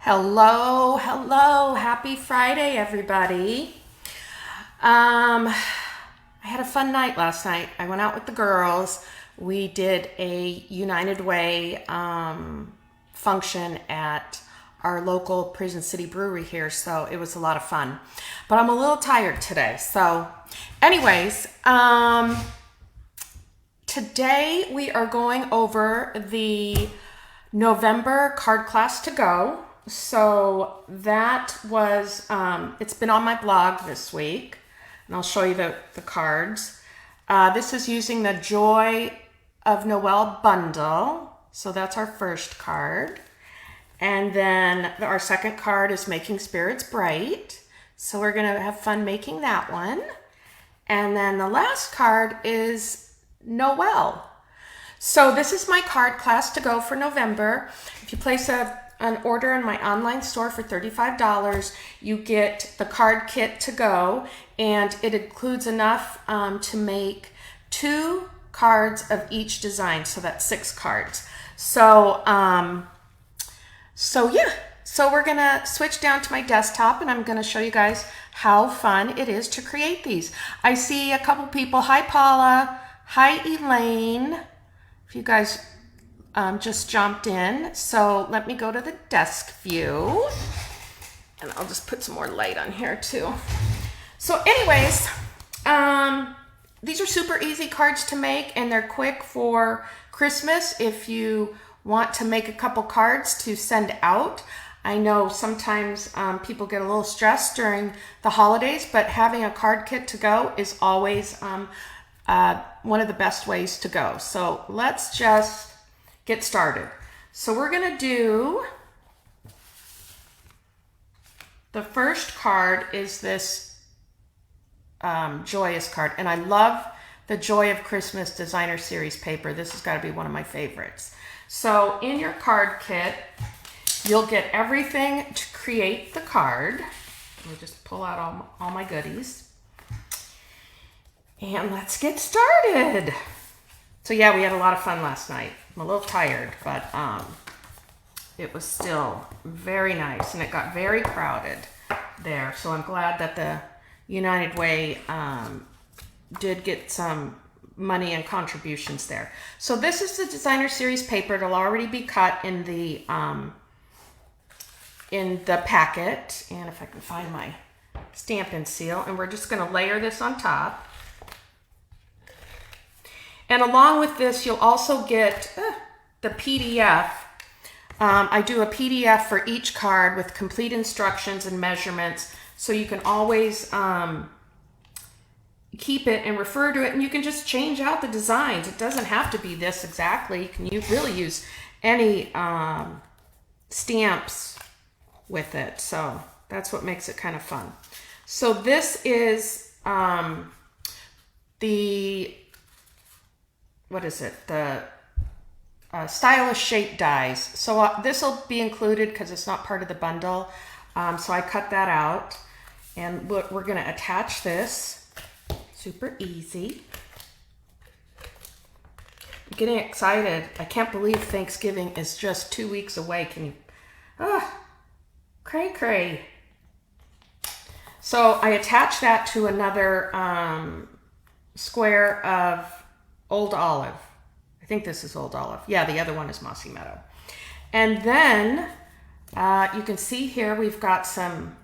Hello, hello. Happy Friday, everybody. I had a fun night last night. I went out with the girls. We did a United Way function at our local Prison City Brewery here, so it was a lot of fun. But I'm a little tired today. So anyways, today we are going over the November card class to go. So that was, it's been on my blog this week, and I'll show you the cards. This is using the Joy of Noel Bundle. So that's our first card. And then our second card is Making Spirits Bright. So we're going to have fun making that one. And then the last card is Noel. So this is my card class to go for November. If you place an order in my online store for $35, you get the card kit to go, and it includes enough to make 2 cards of each design. So that's 6 cards. So yeah. So we're gonna switch down to my desktop, and I'm gonna show you guys how fun it is to create these. I see a couple people. Hi, Paula. Hi, Elaine. If you guys just jumped in. So let me go to the desk view, and I'll just put some more light on here too. So anyways, these are super easy cards to make, and they're quick for Christmas if you want to make a couple cards to send out. I know sometimes people get a little stressed during the holidays, but having a card kit to go is always one of the best ways to go. So let's just get started. So we're going to do, the first card is this joyous card, and I love the Joy of Christmas designer series paper. This has got to be one of my favorites. So in your card kit, you'll get everything to create the card. Let me just pull out all my goodies. And let's get started. So yeah, we had a lot of fun last night. I'm a little tired, but it was still very nice, and it got very crowded there. So I'm glad that the United Way did get some money and contributions there. So this is the designer series paper. It'll already be cut in the packet, and if I can find my Stampin' seal, and we're just going to layer this on top. And along with this, you'll also get the PDF. I do a PDF for each card with complete instructions and measurements, so you can always keep it and refer to it, and you can just change out the designs. It doesn't have to be this exactly. You can really use any stamps with it, so that's what makes it kind of fun. So this is the stylish shape dies. So this will be included because it's not part of the bundle. So I cut that out, and we're going to attach this. Super easy. I'm getting excited. I can't believe Thanksgiving is just 2 weeks away. Can you? Cray cray. So I attach that to another square of Old Olive. I think this is Old Olive. Yeah, the other one is Mossy Meadow. And then you can see here we've got some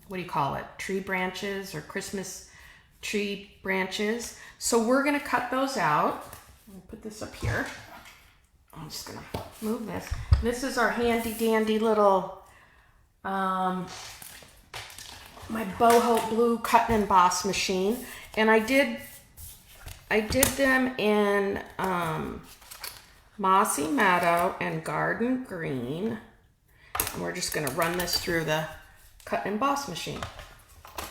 what do you call it? Tree branches or Christmas tree branches. So we're going to cut those out. Let me put this up here. I'm just going to move this. This is our handy dandy little my boho blue cut and emboss machine, and I did them in Mossy Meadow and Garden Green, and we're just going to run this through the cut and emboss machine.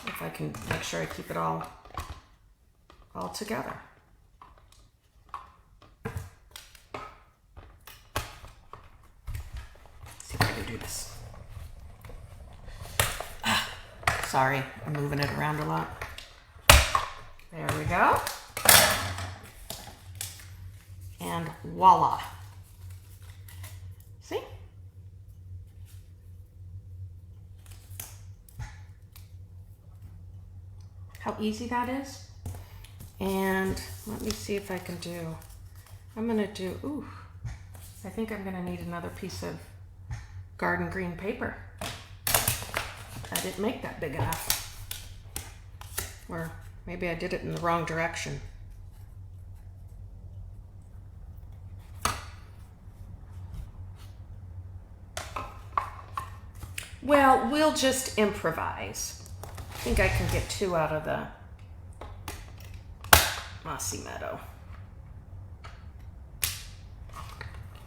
If I can make sure I keep it all together. Let's see if I can do this. Sorry, I'm moving it around a lot. There we go. And voila. See? how easy that is? And let me see if I can do, I'm gonna do, ooh, I think I'm gonna need another piece of garden green paper. I didn't make that big enough. Or maybe I did it in the wrong direction. Well, we'll just improvise. I think I can get 2 out of the mossy meadow.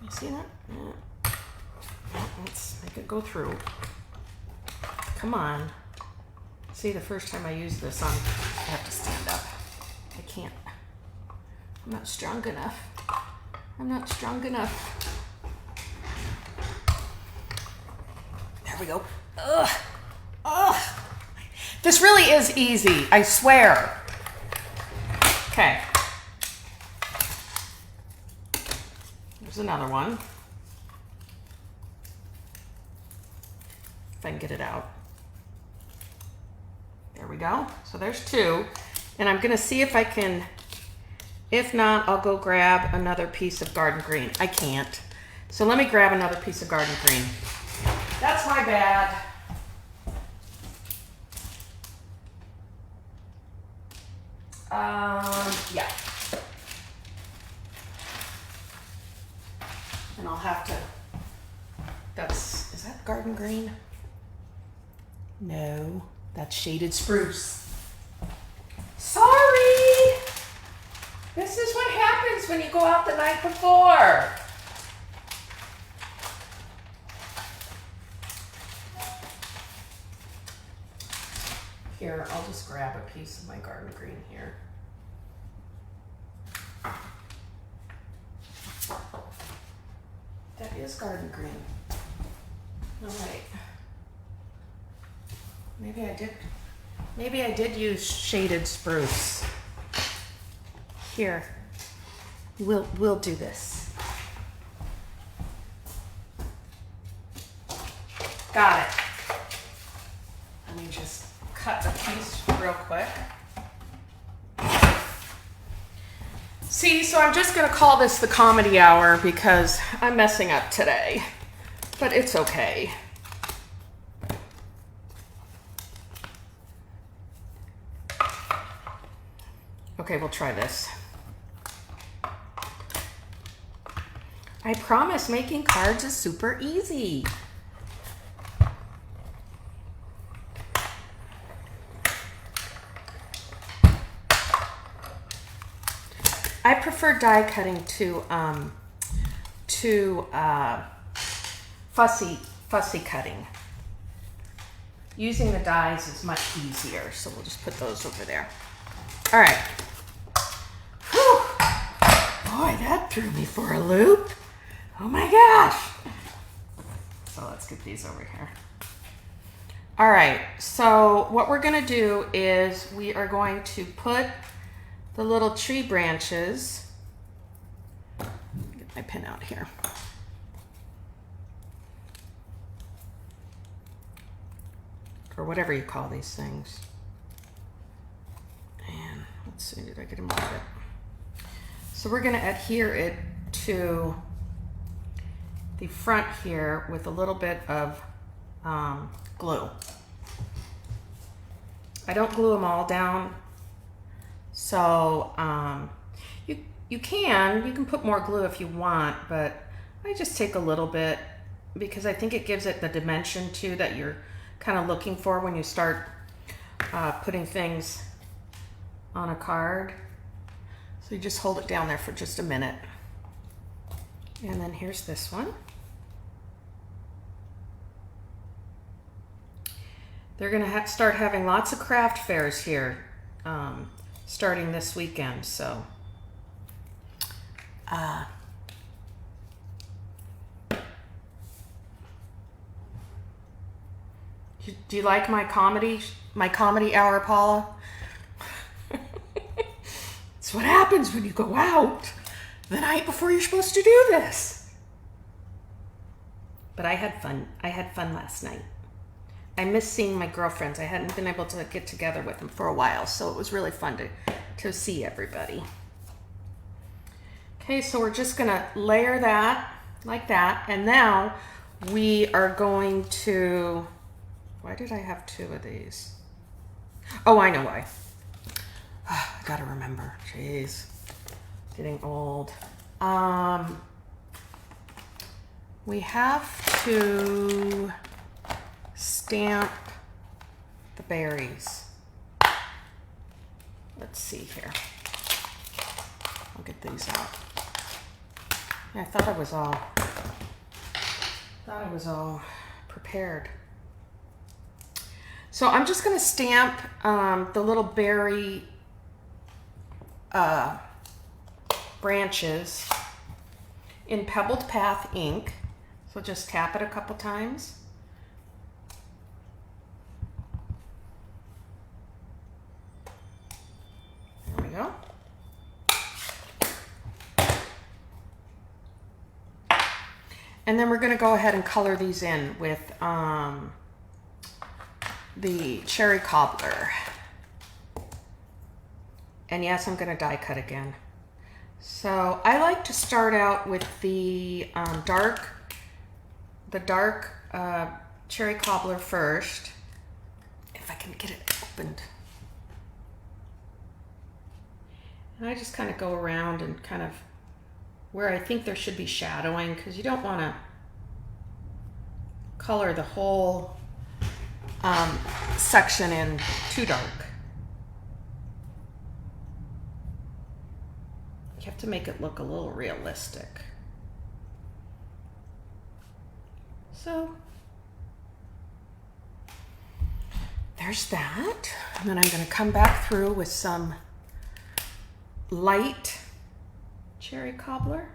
You see that? Yeah. Let's make it go through. Come on. See, the first time I use this, I have to stand up. I can't. I'm not strong enough. I'm not strong enough. There we go. Ugh. Ugh. This really is easy, I swear. Okay. There's another one. If I can get it out. There we go. So there's 2. And I'm going to see if I can, if not, I'll go grab another piece of garden green. I can't. So let me grab another piece of garden green. That's my bad. Yeah. And I'll have to, is that garden green? No, that's shaded spruce. Sorry! This is what happens when you go out the night before. Here, I'll just grab a piece of my garden green here. That is garden green. All right. Maybe I did use shaded spruce. Here. We'll do this. Got it. Let me just cut a piece real quick. See, so I'm just gonna call this the comedy hour because I'm messing up today, but it's okay. Okay, we'll try this. I promise making cards is super easy. I prefer die cutting to fussy cutting. Using the dies is much easier, so we'll just put those over there. All right. Whew. Boy, that threw me for a loop. Oh my gosh. So let's get these over here. All right, so what we're gonna do is we are going to put the little tree branches, get my pin out here. Or whatever you call these things. And let's see, did I get them right? So we're gonna adhere it to the front here with a little bit of glue. I don't glue them all down. So you can put more glue if you want, but I just take a little bit because I think it gives it the dimension too that you're kind of looking for when you start putting things on a card. So you just hold it down there for just a minute. And then here's this one. They're gonna start having lots of craft fairs here. Starting this weekend, so do you like my comedy hour, Paula? It's what happens when you go out the night before you're supposed to do this. But I had fun last night. I miss seeing my girlfriends. I hadn't been able to get together with them for a while, so it was really fun to see everybody. Okay, so we're just gonna layer that like that, and now we are going to, why did I have two of these? Oh, I know why. I gotta remember, jeez, getting old. We have to stamp the berries. Let's see here. I'll get these out. Yeah, I thought I was all prepared. So I'm just going to stamp the little berry branches in Pebbled Path ink. So just tap it a couple times. There we go. And then we're going to go ahead and color these in with the cherry cobbler. And yes, I'm going to die cut again. So I like to start out with the dark cherry cobbler first. If I can get it opened. And I just kind of go around and kind of where I think there should be shadowing, because you don't want to color the whole section in too dark. You have to make it look a little realistic. So there's that. And then I'm going to come back through with some light cherry cobbler.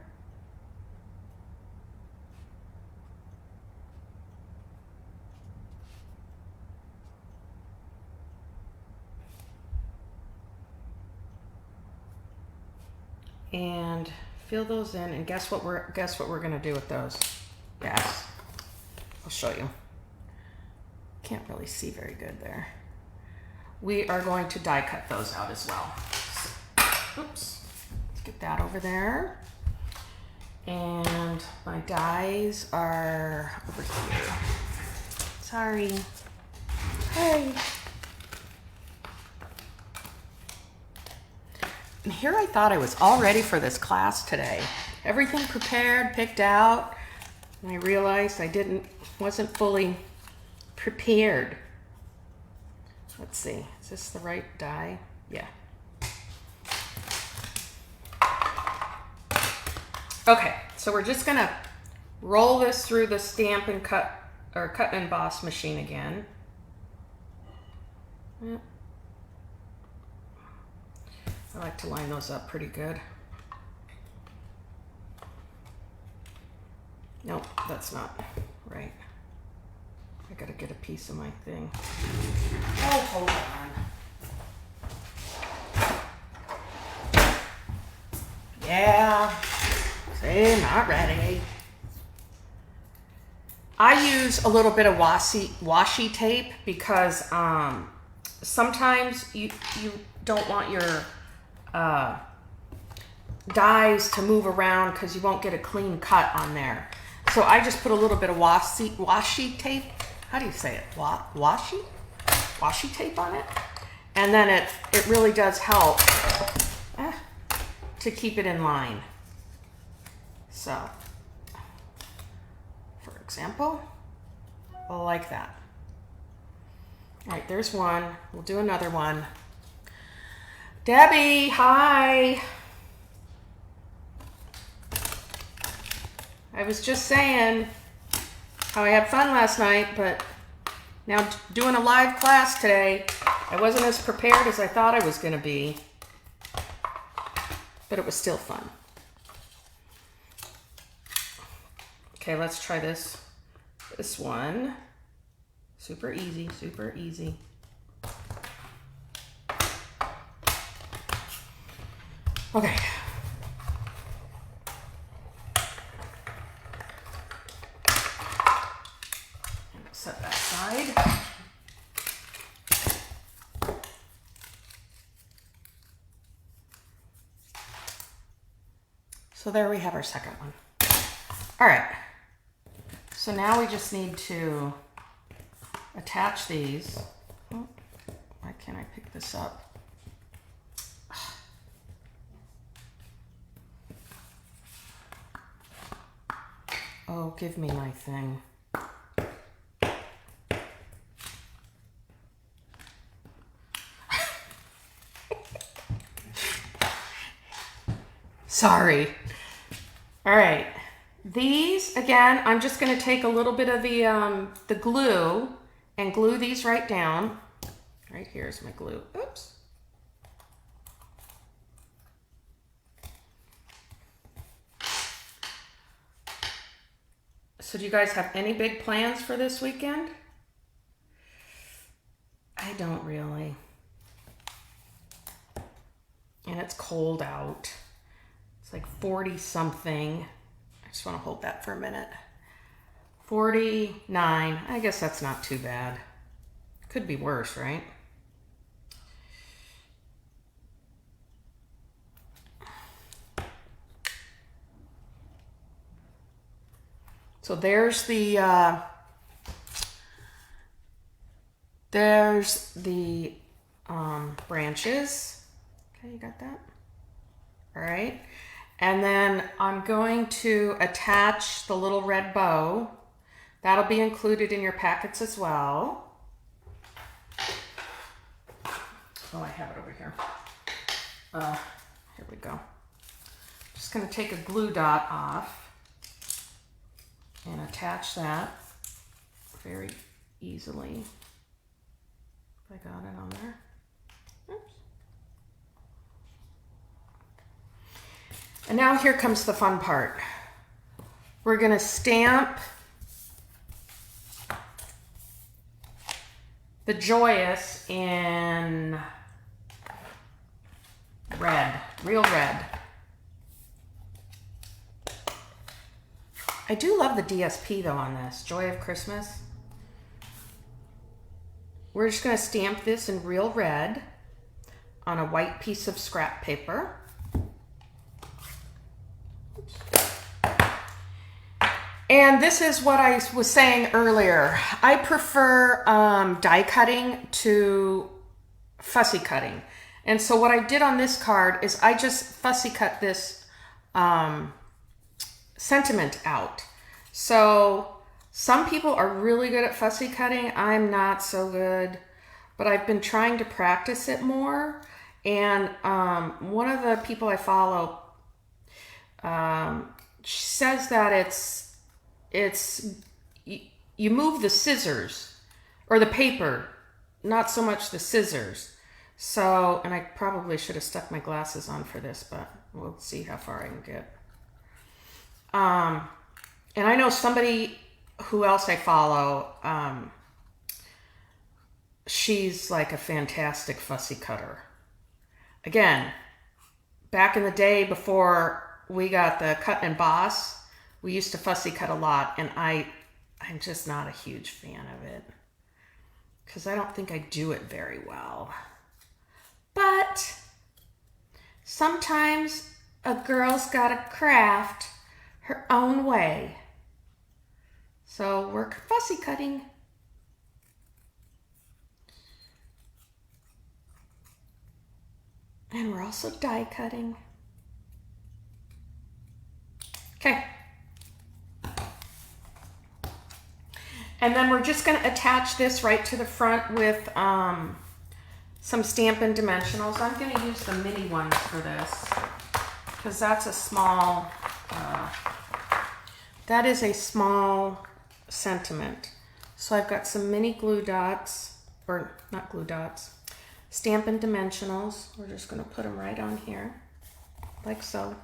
And fill those in, and guess what we're going to do with those? Yes. I'll show you. Can't really see very good there. We are going to die cut those out as well. So, oops. Let's get that over there. And my dies are over here. Sorry. Hey. And here I thought I was all ready for this class today. Everything prepared, picked out, and I realized I wasn't fully prepared. Let's see, is this the right die? Yeah. Okay, so we're just gonna roll this through the stamp and cut and emboss machine again. Yep. I like to line those up pretty good. Nope, that's not right. I gotta get a piece of my thing. Oh, hold on. Yeah, see, not ready. I use a little bit of washi tape because sometimes you don't want your dies to move around because you won't get a clean cut on there. So I just put a little bit of washi tape. How do you say it? Washi tape on it. And then it really does help to keep it in line. So, for example, like that. All right, there's one. We'll do another one. Debbie, hi. I was just saying how I had fun last night, but now doing a live class today, I wasn't as prepared as I thought I was going to be, but it was still fun. Okay, let's try this one. Super easy, super easy. Okay. Set that aside. So there we have our second one. All right. So now we just need to attach these. Oh, why can't I pick this up? Oh, give me my thing. Sorry. All right. These, again, I'm just going to take a little bit of the glue and glue these right down. Right here's my glue. Oops. So do you guys have any big plans for this weekend? I don't really. And it's cold out. It's like 40 something. I just want to hold that for a minute. 49. I guess that's not too bad. Could be worse, right? So there's the branches. Okay, you got that? All right. And then I'm going to attach the little red bow. That'll be included in your packets as well. Oh, I have it over here. Here we go. Just going to take a glue dot off and attach that very easily. I got it on there. Oops. And now here comes the fun part. We're going to stamp the joyous in red, real red. I do love the DSP though on this, Joy of Christmas. We're just going to stamp this in real red on a white piece of scrap paper. Oops. And this is what I was saying earlier. I prefer die cutting to fussy cutting. And so what I did on this card is I just fussy cut this sentiment out. So some people are really good at fussy cutting. I'm not so good, but I've been trying to practice it more. And one of the people I follow, she says that you move the scissors or the paper, not so much the scissors. So, and I probably should have stuck my glasses on for this, but we'll see how far I can get. And I know somebody who else I follow, she's like a fantastic fussy cutter. Again, back in the day before we got the cut and emboss, we used to fussy cut a lot, and I'm just not a huge fan of it because I don't think I do it very well. But sometimes a girl's got to craft her own way. So we're fussy cutting. And we're also die cutting. Okay. And then we're just going to attach this right to the front with some Stampin' Dimensionals. I'm going to use the mini ones for this because that's a small, that is a small sentiment. So I've got some mini glue dots, or not glue dots, Stampin' Dimensionals. We're just going to put them right on here, like so.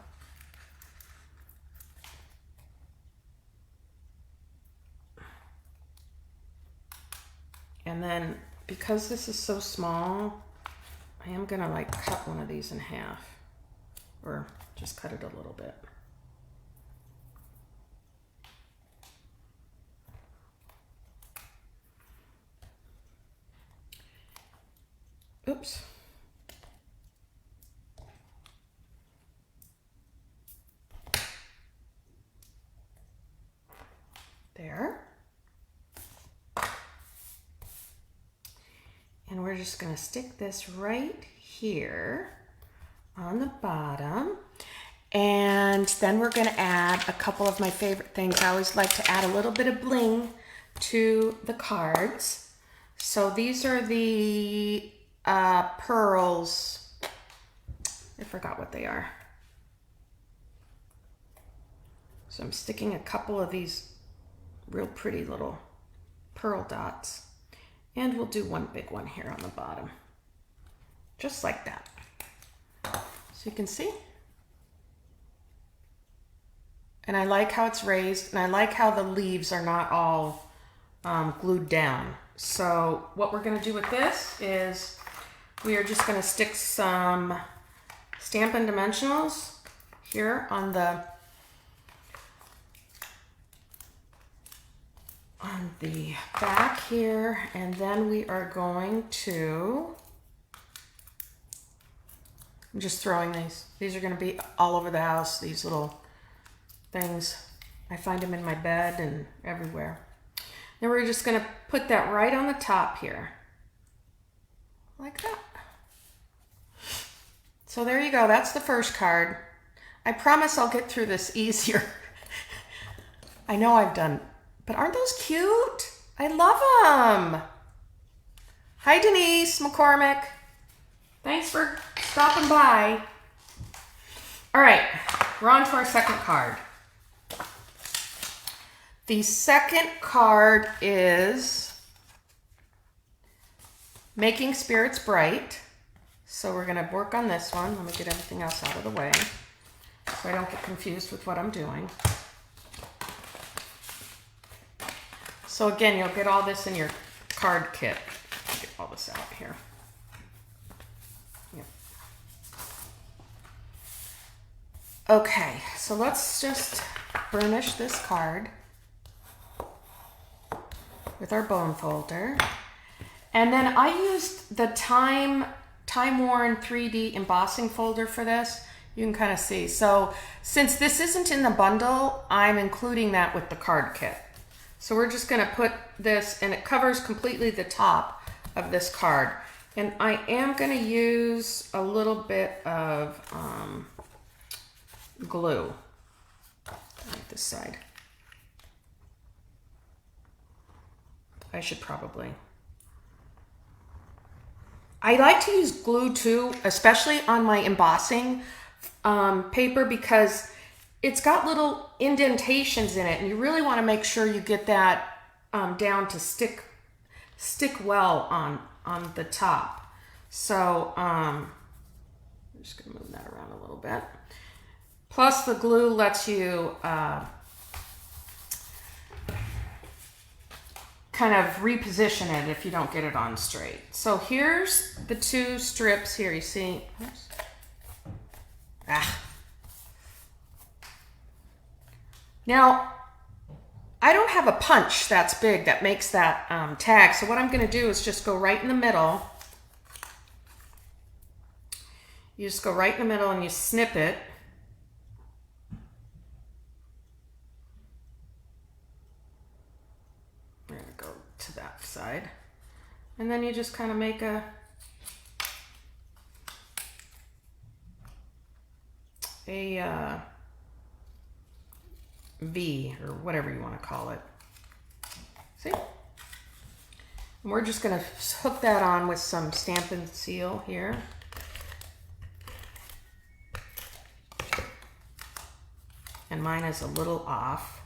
And then because this is so small, I am going to like cut one of these in half, or just cut it a little bit. Oops. we're just gonna stick this right here on the bottom. And then we're gonna add a couple of my favorite things. I always like to add a little bit of bling to the cards. So these are the pearls. I forgot what they are. So I'm sticking a couple of these real pretty little pearl dots. And we'll do one big one here on the bottom. Just like that. So you can see. And I like how it's raised, and I like how the leaves are not all glued down. So what we're gonna do with this is we are just gonna stick some Stampin' Dimensionals here on the back here, and then we are going to, I'm just throwing these. These are gonna be all over the house, these little things. I find them in my bed and everywhere. Then we're just gonna put that right on the top here. Like that. So there you go, that's the first card. I promise I'll get through this easier. I know I've done, but aren't those cute? I love them. Hi Denise McCormick. Thanks for stopping by. All right, we're on to our second card. The second card is Making Spirits Bright. So we're gonna work on this one. Let me get everything else out of the way so I don't get confused with what I'm doing. So again, you'll get all this in your card kit. Get all this out here. Yep. Okay, so let's just burnish this card with our bone folder. And then I used the time-worn 3D embossing folder for this. You can kind of see. So since this isn't in the bundle, I'm including that with the card kit. So we're just gonna put this, and it covers completely the top of this card. And I am gonna use a little bit of glue like this side. I should probably. I like to use glue too, especially on my embossing paper, because it's got little indentations in it, and you really want to make sure you get that down to stick well on the top. So I'm just gonna move that around a little bit. Plus the glue lets you kind of reposition it if you don't get it on straight. So here's the two strips here, you see. Oops. Now, I don't have a punch that's big that makes that tag, so what I'm gonna do is just go right in the middle. You just go right in the middle and you snip it. We're gonna go to that side. And then you just kind of make a V, or whatever you want to call it. See? And we're just going to hook that on with some Stampin' Seal here. And mine is a little off,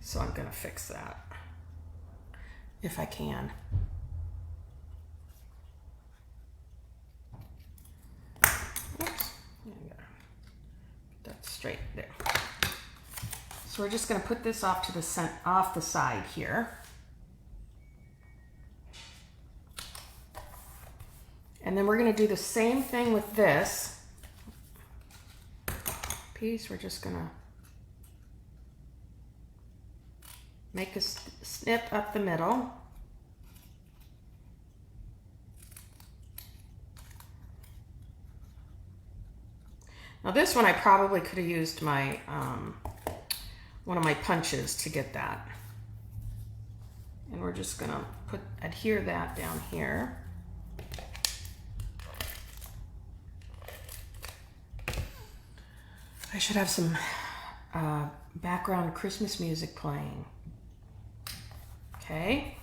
so I'm going to fix that if I can. Oops. That's straight there. So we're just going to put this off to the side here. And then we're going to do the same thing with this piece. We're just going to make a snip up the middle. Now this one I probably could have used my one of my punches to get that. And we're just gonna adhere that down here. I should have some background Christmas music playing. Okay.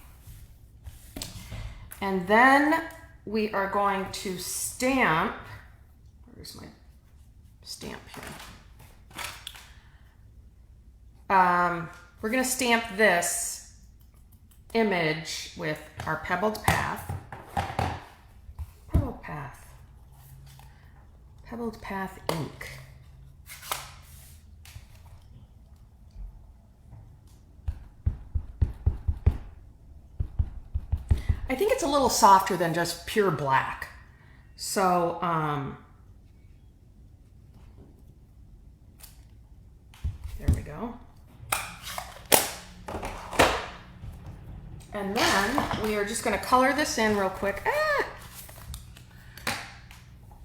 And then we are going to stamp. Where's my stamp here? We're going to stamp this image with our Pebbled Path. Pebbled Path ink. I think it's a little softer than just pure black. So, there we go. And then we are just going to color this in real quick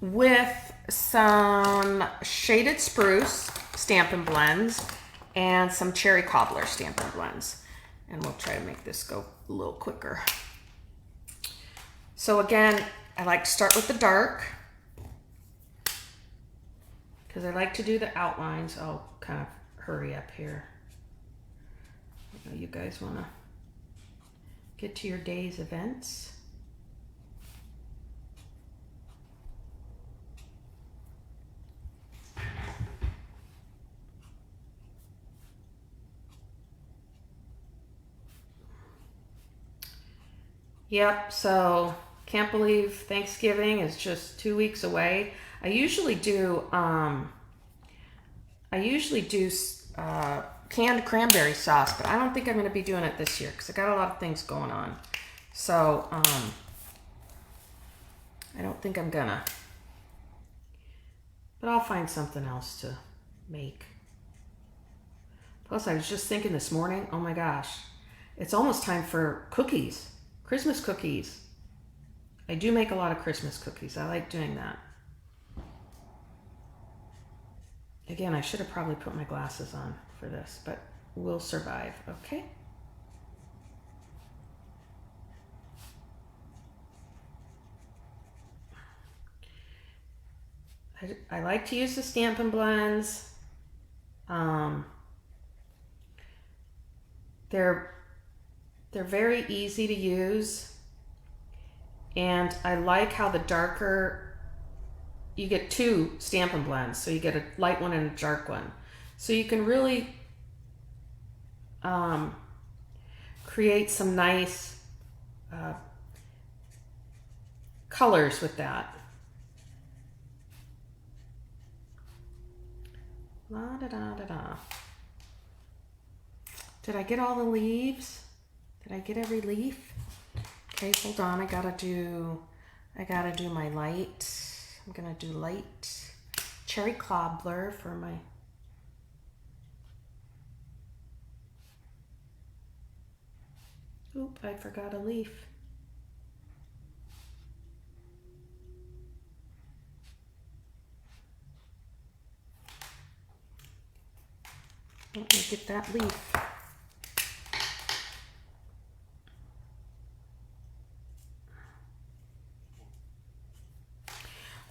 with some Shaded Spruce Stampin' Blends and some Cherry Cobbler Stampin' Blends. And we'll try to make this go a little quicker. So again, I like to start with the dark because I like to do the outlines. I'll kind of hurry up here. I know you guys want to get to your day's events. Yep, so can't believe Thanksgiving is just 2 weeks away. I usually do canned cranberry sauce, but I don't think I'm going to be doing it this year because I got a lot of things going on. So I don't think I'm gonna, but I'll find something else to make. Plus, I was just thinking this morning, oh my gosh, it's almost time for cookies, Christmas cookies. I do make a lot of Christmas cookies. I like doing that. Again, I should have probably put my glasses on for this, but we'll survive, okay? I like to use the Stampin' Blends. They're very easy to use, and I like how the darker, you get two Stampin' Blends, so you get a light one and a dark one. So you can really create some nice colors with that. La da da da da. Did I get all the leaves? Did I get every leaf? Okay, hold on. I gotta do my light. I'm gonna do light cherry cobbler for my. Oop, I forgot a leaf. Let me get that leaf.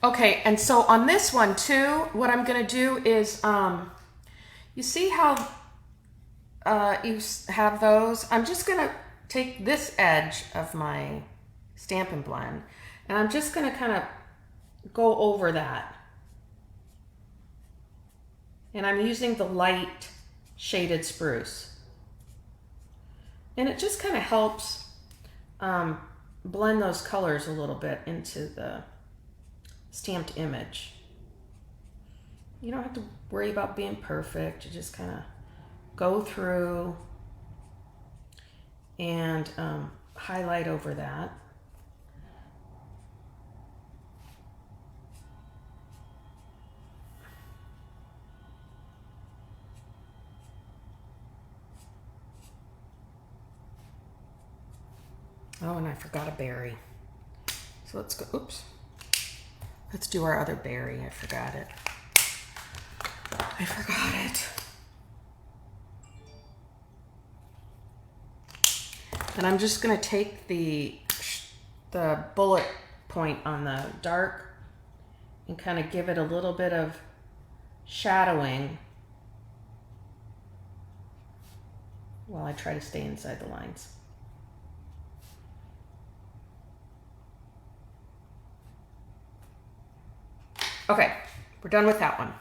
Okay, and so on this one too, what I'm going to do is, you see how you have those? I'm just going to take this edge of my Stampin' Blend, and I'm just going to kind of go over that. And I'm using the light Shaded Spruce. And it just kind of helps blend those colors a little bit into the stamped image. You don't have to worry about being perfect. You just kind of go through and highlight over that. Oh, and I forgot a berry. So let's go, oops. Let's do our other berry. I forgot it. And I'm just gonna take the bullet point on the dark and kind of give it a little bit of shadowing while I try to stay inside the lines. Okay, we're done with that one.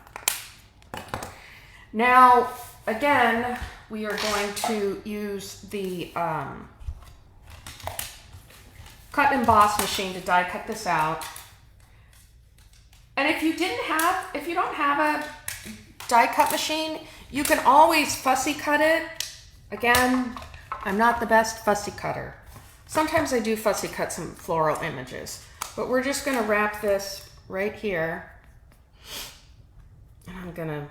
Now, again, we are going to use the cut and emboss machine to die cut this out. And if you don't have a die cut machine, you can always fussy cut it. Again, I'm not the best fussy cutter. Sometimes I do fussy cut some floral images, but we're just gonna wrap this right here. And I'm gonna,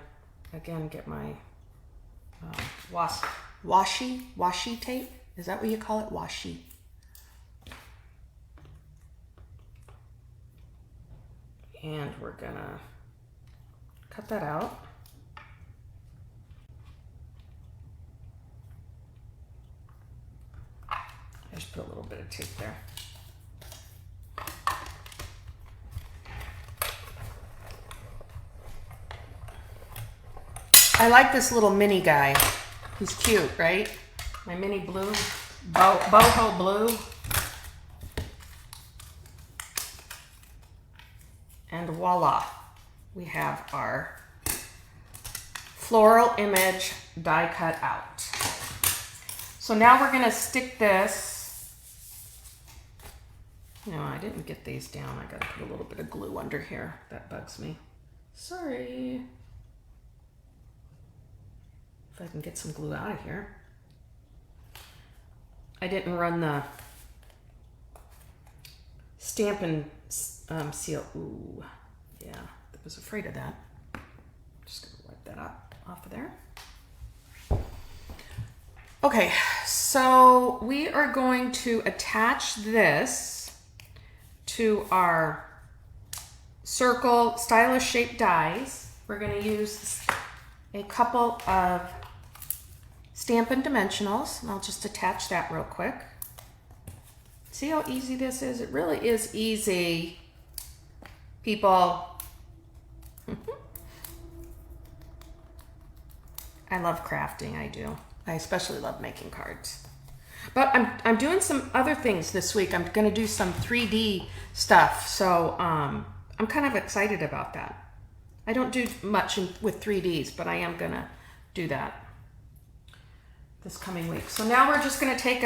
again, get my washi tape. Is that what you call it? Washi. And we're gonna cut that out. I just put a little bit of tape there. I like this little mini guy. He's cute, right? My mini blue, boho blue. And voila, we have our floral image die cut out. So now we're gonna stick this. No, I didn't get these down. I gotta put a little bit of glue under here. That bugs me. Sorry. If I can get some glue out of here. I didn't run the Stampin' seal. Ooh, yeah, I was afraid of that. Just gonna wipe that off of there. Okay, so we are going to attach this to our circle stylish shaped dies. We're gonna use a couple of Stampin' Dimensionals, and I'll just attach that real quick. See how easy this is? It really is easy, people. I love crafting, I do. I especially love making cards. But I'm doing some other things this week. I'm gonna do some 3D stuff, so I'm kind of excited about that. I don't do much with 3Ds, but I am gonna do that this coming week. So now we're just gonna take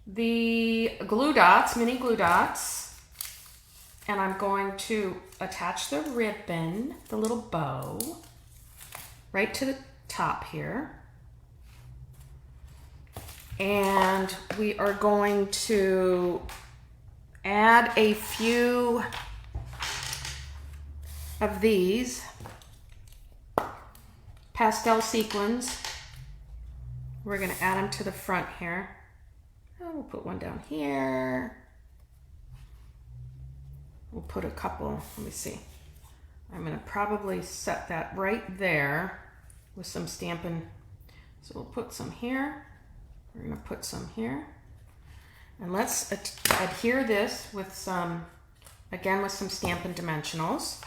the glue dots, mini glue dots, and I'm going to attach the ribbon, the little bow, right to the top here. And we are going to add a few of these pastel sequins. We're going to add them to the front here. Oh, we'll put one down here. We'll put a couple, let me see. I'm going to probably set that right there with some Stampin'. So we'll put some here. We're going to put some here. And let's adhere this with some, again, with some Stampin' Dimensionals.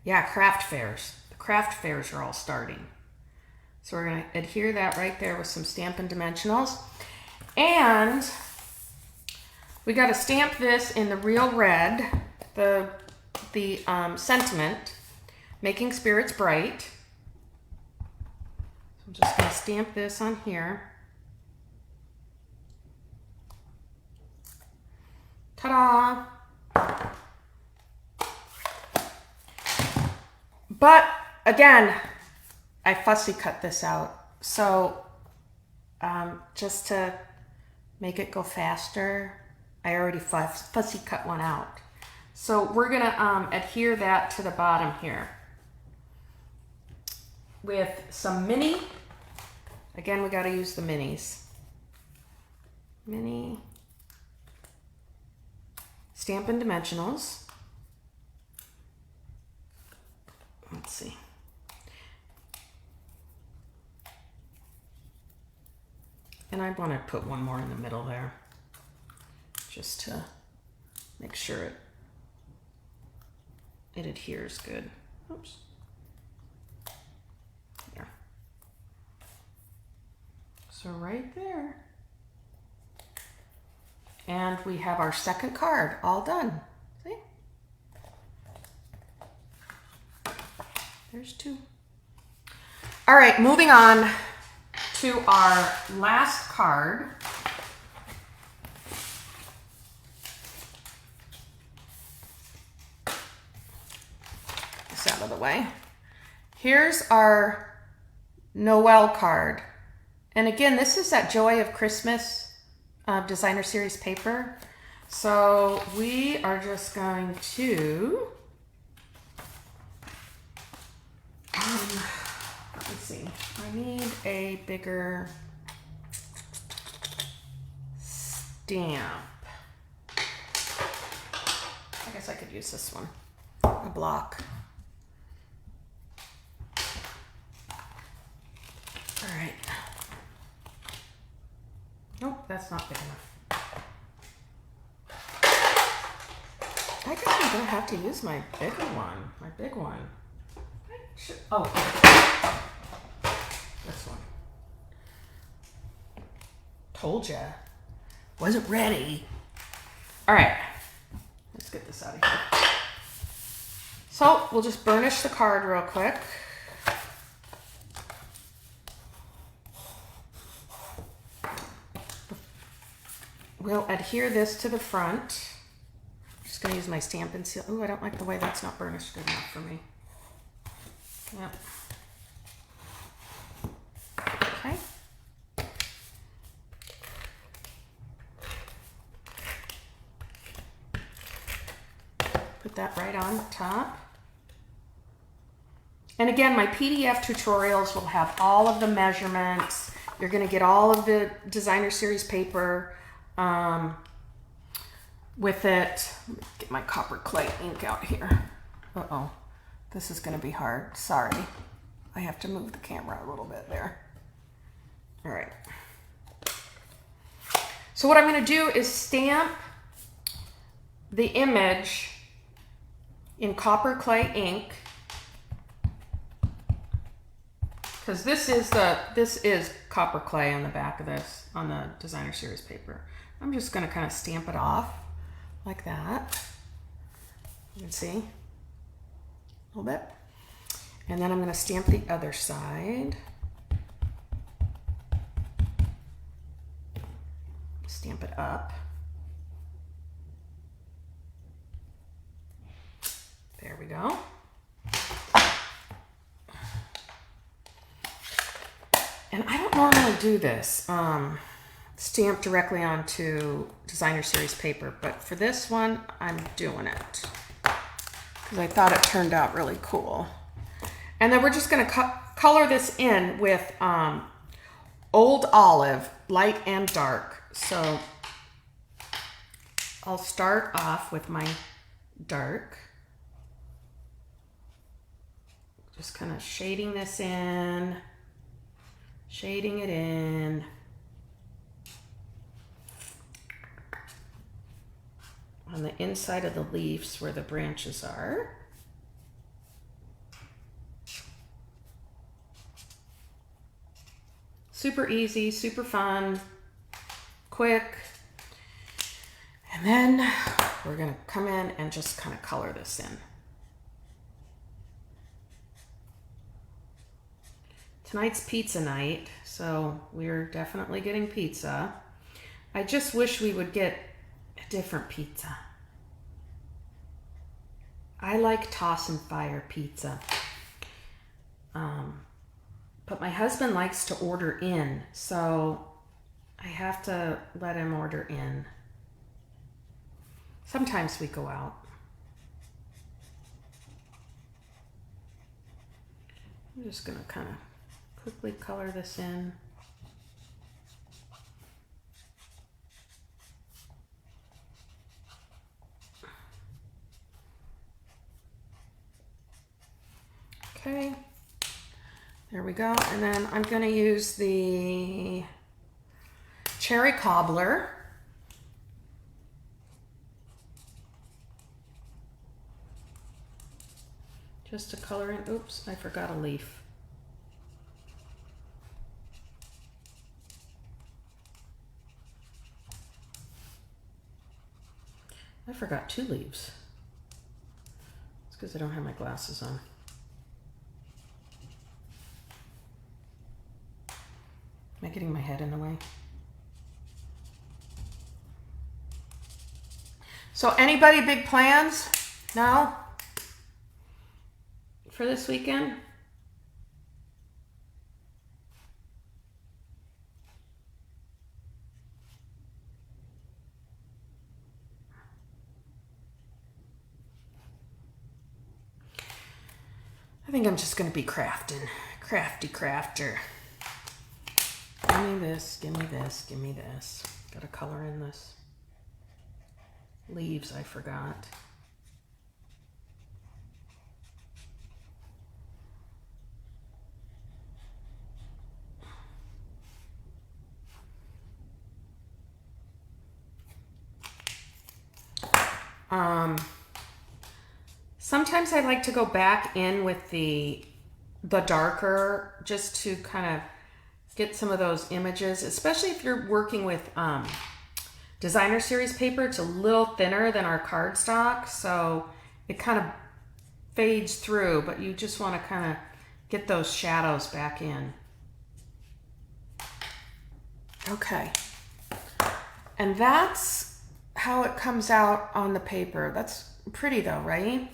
Yeah, craft fairs. The craft fairs are all starting. So we're going to adhere that right there with some Stampin' Dimensionals. And we got to stamp this in the real red, the sentiment, Making Spirits Bright. So I'm just going to stamp this on here. Ta-da! But again, I fussy cut this out. So just to make it go faster, I already fussy cut one out. So we're gonna adhere that to the bottom here with some mini. Again, we gotta use the minis. Mini Stampin' Dimensionals. Let's see. And I want to put one more in the middle there, just to make sure it adheres good. Oops. There. So right there. And we have our second card all done. See? There's two. All right, moving on to our last card. This out of the way. Here's our Noel card. And again, this is that Joy of Christmas designer series paper. So we are just going to let me see. I need a bigger stamp. I guess I could use this one, a block. All right. Nope, that's not big enough. I guess I'm gonna have to use my bigger one, my big one. Oh, this one. Told ya. Wasn't ready. All right, let's get this out of here. So we'll just burnish the card real quick. We'll adhere this to the front. I'm just gonna use my Stampin' Seal. Oh, I don't like the way that's not burnished good enough for me. Yep. Okay. Put that right on top. And again, my PDF tutorials will have all of the measurements. You're gonna get all of the designer series paper with it. Let me get my copper clay ink out here. Uh-oh, this is gonna be hard, sorry. I have to move the camera a little bit there. All right. So what I'm gonna do is stamp the image in copper clay ink, because this is copper clay on the back of this, on the designer series paper. I'm just gonna kind of stamp it off like that. You can see a little bit. And then I'm gonna stamp the other side. Stamp it up. There we go. And I don't normally do this, stamp directly onto designer series paper, but for this one, I'm doing it because I thought it turned out really cool. And then we're just gonna color this in with Old Olive, light and dark. So I'll start off with my dark. Just kind of shading this in, shading it in. On the inside of the leaves where the branches are. Super easy, super fun, quick. And then we're gonna come in and just kind of color this in. Tonight's pizza night, so we're definitely getting pizza. I just wish we would get a different pizza. I like toss and fire pizza. But my husband likes to order in, so I have to let him order in. Sometimes we go out. I'm just gonna kind of quickly color this in. There we go. And then I'm going to use the cherry cobbler. Just to color in. Oops, I forgot a leaf. I forgot 2 leaves. It's because I don't have my glasses on. Am I getting my head in the way? So anybody big plans now for this weekend? I think I'm just going to be crafting. Crafty crafter. Give me this, give me this, give me this. Got to color in this. Leaves, I forgot. Sometimes I like to go back in with the darker just to kind of get some of those images, especially if you're working with designer series paper. It's a little thinner than our cardstock, so it kind of fades through, but you just want to kind of get those shadows back in. Okay. And that's how it comes out on the paper. That's pretty though, right?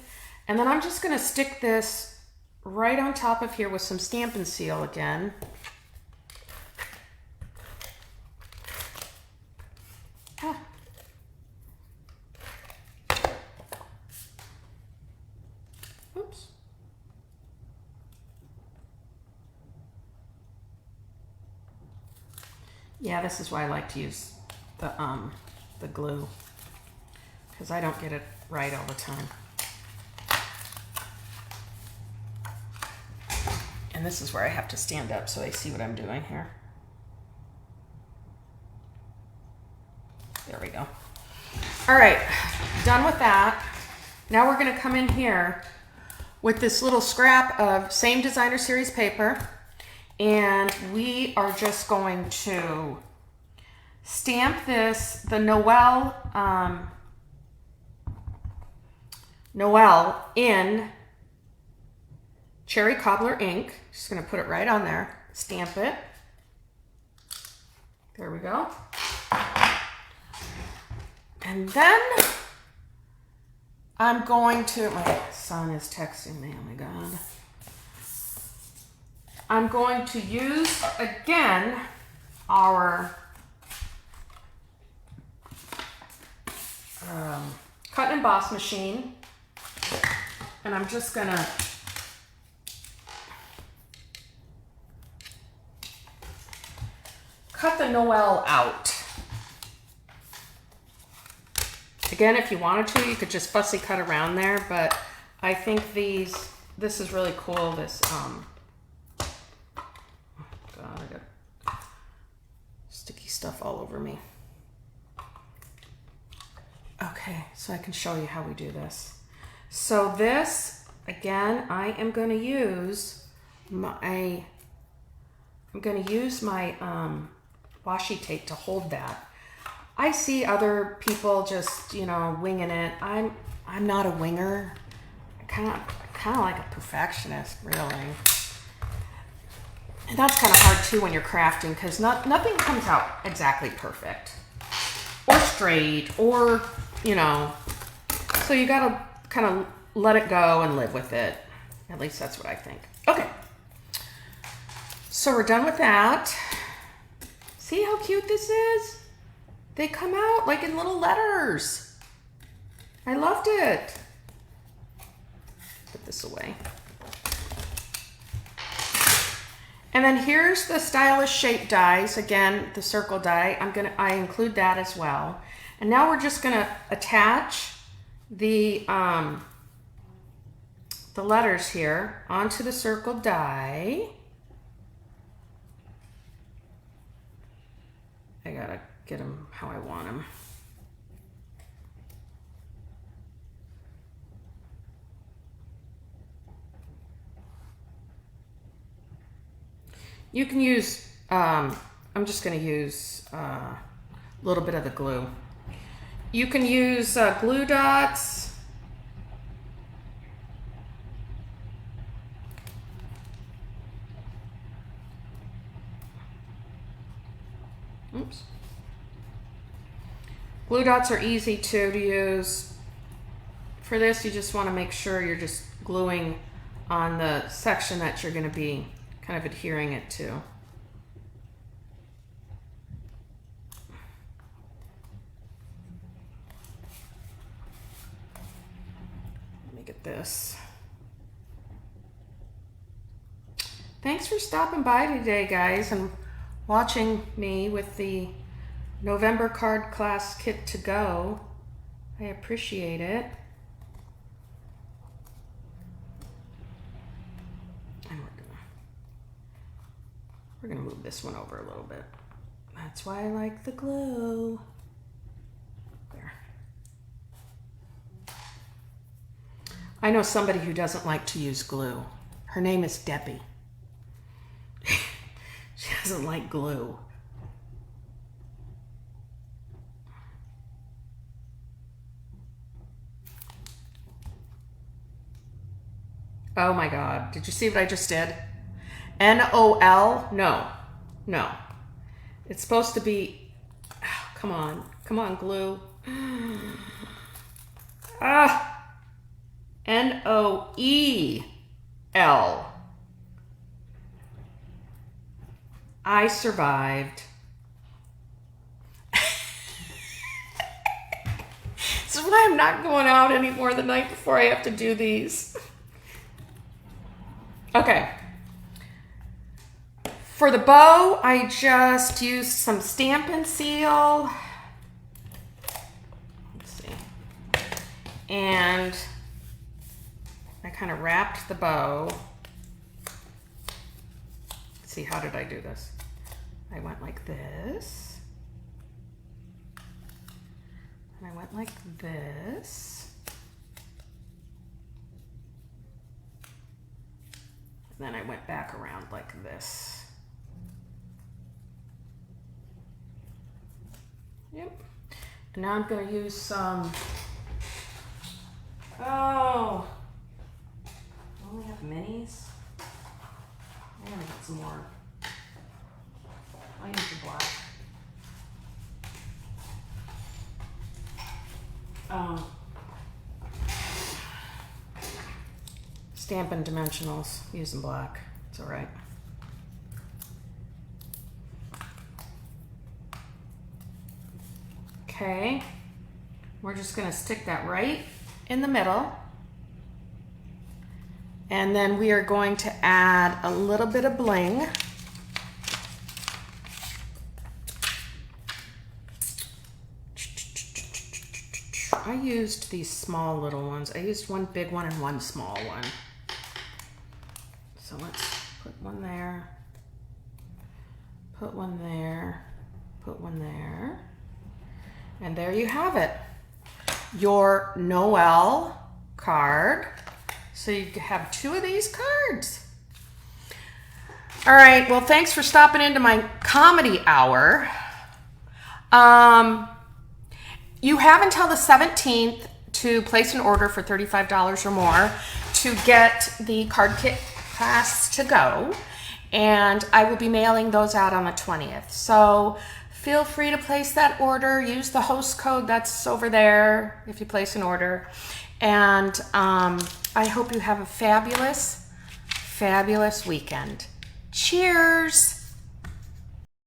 And then I'm just going to stick this right on top of here with some Stampin' Seal again. Ah. Oops. Yeah, this is why I like to use the glue, because I don't get it right all the time. And this is where I have to stand up so they see what I'm doing here. There we go. All right, done with that. Now we're gonna come in here with this little scrap of same designer series paper, and we are just going to stamp this, the Noel in cherry cobbler ink. Just gonna put it right on there, stamp it. There we go. And then I'm going to, my son is texting me, oh my God. I'm going to use, again, our cut and emboss machine. And I'm just gonna cut the Noel out. Again, if you wanted to, you could just fussy cut around there, but I think this is really cool. This, God, I got sticky stuff all over me. Okay, so I can show you how we do this. So this, again, I am going to use my washi tape to hold that. I see other people just, you know, winging it. I'm not a winger. I kind of like a perfectionist, really. And that's kind of hard too when you're crafting, because nothing comes out exactly perfect or straight, or, you know, so you gotta kind of let it go and live with it. At least that's what I think. Okay, so we're done with that. See how cute this is? They come out like in little letters. I loved it. Put this away. And then here's the stylish shape dies. Again, the circle die. I include that as well. And now we're just gonna attach the letters here onto the circle die. I gotta get them how I want them. You can use, I'm just gonna use a little bit of the glue. You can use glue dots. Oops. Glue dots are easy too to use. For this, you just want to make sure you're just gluing on the section that you're going to be kind of adhering it to. Let me get this. Thanks for stopping by today, guys, and watching me with the November card class kit to go. I appreciate it. And we're gonna move this one over a little bit. That's why I like the glue. There. I know somebody who doesn't like to use glue. Her name is Debbie. She doesn't like glue. Oh my God, did you see what I just did? N-O-L? No, no. It's supposed to be, oh, come on, glue. Ah, N-O-E-L. I survived. This is why I'm not going out anymore the night before I have to do these. Okay. For the bow, I just used some Stampin' Seal. Let's see. And I kind of wrapped the bow. Let's see, how did I do this? I went like this. And I went like this. And then I went back around like this. Yep. And now I'm going to use some, oh, I only have minis. I'm going to get some more. I use the black. Stampin' Dimensionals, using black. It's all right. Okay, we're just gonna stick that right in the middle. And then we are going to add a little bit of bling. I used these small little ones. I used one big one and one small one. So let's put one there, put one there, put one there. And there you have it. Your Noel card. So you have two of these cards. All right, well, thanks for stopping into my comedy hour. You have until the 17th to place an order for $35 or more to get the card kit class to go. And I will be mailing those out on the 20th. So feel free to place that order. Use the host code that's over there if you place an order. And I hope you have a fabulous, fabulous weekend. Cheers!